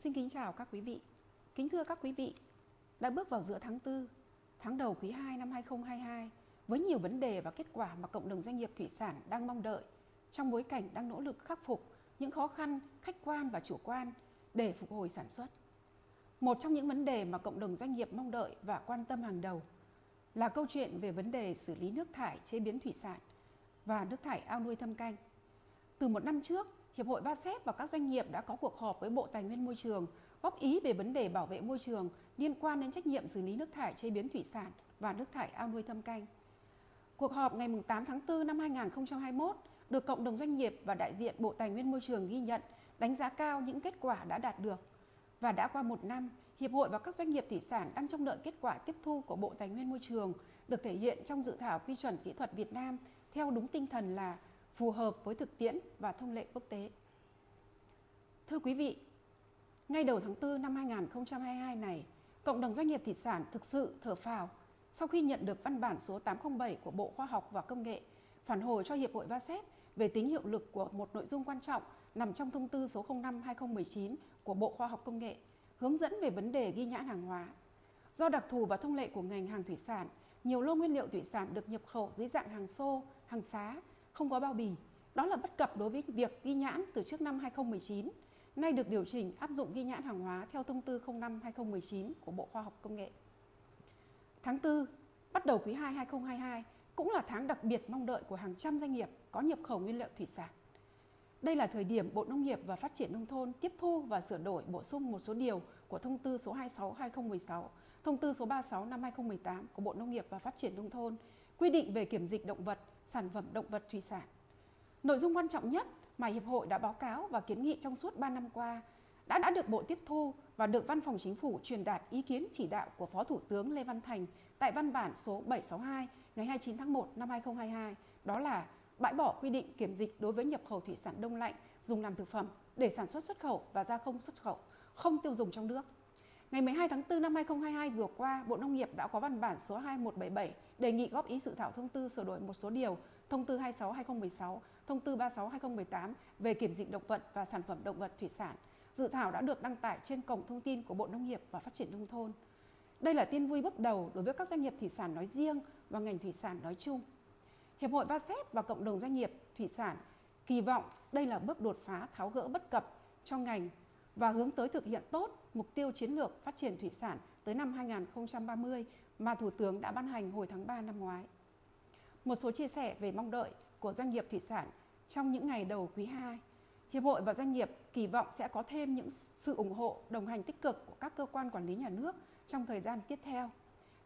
Xin kính chào các quý vị. Kính thưa các quý vị, đã bước vào giữa tháng 4, tháng đầu quý 2 năm 2022 với nhiều vấn đề và kết quả mà cộng đồng doanh nghiệp thủy sản đang mong đợi trong bối cảnh đang nỗ lực khắc phục những khó khăn khách quan và chủ quan để phục hồi sản xuất. Một trong những vấn đề mà cộng đồng doanh nghiệp mong đợi và quan tâm hàng đầu là câu chuyện về vấn đề xử lý nước thải chế biến thủy sản và nước thải ao nuôi thâm canh. Từ một năm trước, Hiệp hội VASEP và các doanh nghiệp đã có cuộc họp với Bộ Tài nguyên Môi trường góp ý về vấn đề bảo vệ môi trường liên quan đến trách nhiệm xử lý nước thải chế biến thủy sản và nước thải ao nuôi thâm canh. Cuộc họp ngày 8 tháng 4 năm 2021 được cộng đồng doanh nghiệp và đại diện Bộ Tài nguyên Môi trường ghi nhận, đánh giá cao những kết quả đã đạt được. Và đã qua một năm, Hiệp hội và các doanh nghiệp thủy sản đang trông đợi kết quả tiếp thu của Bộ Tài nguyên Môi trường được thể hiện trong dự thảo quy chuẩn kỹ thuật Việt Nam theo đúng tinh thần là phù hợp với thực tiễn và thông lệ quốc tế. Thưa quý vị, ngay đầu tháng 4 năm 2022 này, cộng đồng doanh nghiệp thủy sản thực sự thở phào sau khi nhận được văn bản số 807 của Bộ Khoa học và Công nghệ phản hồi cho Hiệp hội VASEP về tính hiệu lực của một nội dung quan trọng nằm trong thông tư số 05/2019 của Bộ Khoa học Công nghệ hướng dẫn về vấn đề ghi nhãn hàng hóa. Do đặc thù và thông lệ của ngành hàng thủy sản, nhiều lô nguyên liệu thủy sản được nhập khẩu dưới dạng hàng xô, hàng xá, không có bao bì. Đó là bất cập đối với việc ghi nhãn từ trước năm 2019, nay được điều chỉnh áp dụng ghi nhãn hàng hóa theo thông tư 05/2019 của Bộ Khoa học Công nghệ. Tháng 4, bắt đầu quý 2 2022 cũng là tháng đặc biệt mong đợi của hàng trăm doanh nghiệp có nhập khẩu nguyên liệu thủy sản. Đây là thời điểm Bộ Nông nghiệp và Phát triển Nông thôn tiếp thu và sửa đổi bổ sung một số điều của thông tư số 26/2016, thông tư số 36 năm 2018 của Bộ Nông nghiệp và Phát triển Nông thôn quy định về kiểm dịch động vật, sản phẩm động vật thủy sản. Nội dung quan trọng nhất mà Hiệp hội đã báo cáo và kiến nghị trong suốt 3 năm qua đã được Bộ tiếp thu và được Văn phòng Chính phủ truyền đạt ý kiến chỉ đạo của Phó Thủ tướng Lê Văn Thành tại văn bản số 762 ngày 29 tháng 1 năm 2022, đó là bãi bỏ quy định kiểm dịch đối với nhập khẩu thủy sản đông lạnh dùng làm thực phẩm để sản xuất xuất khẩu và gia công xuất khẩu, không tiêu dùng trong nước. Ngày 12 tháng 4 năm 2022 vừa qua, Bộ Nông nghiệp đã có văn bản số 2177 đề nghị góp ý dự thảo thông tư sửa đổi một số điều thông tư 26/2016, thông tư 36/2018 về kiểm dịch động vật và sản phẩm động vật thủy sản. Dự thảo đã được đăng tải trên cổng thông tin của Bộ Nông nghiệp và Phát triển Nông thôn. Đây là tin vui bước đầu đối với các doanh nghiệp thủy sản nói riêng và ngành thủy sản nói chung. Hiệp hội VASEP và cộng đồng doanh nghiệp thủy sản kỳ vọng đây là bước đột phá tháo gỡ bất cập cho ngành và hướng tới thực hiện tốt mục tiêu chiến lược phát triển thủy sản tới năm 2030 mà Thủ tướng đã ban hành hồi tháng 3 năm ngoái. Một số chia sẻ về mong đợi của doanh nghiệp thủy sản trong những ngày đầu quý 2. Hiệp hội và doanh nghiệp kỳ vọng sẽ có thêm những sự ủng hộ, đồng hành tích cực của các cơ quan quản lý nhà nước trong thời gian tiếp theo.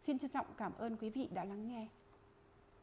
Xin trân trọng cảm ơn quý vị đã lắng nghe.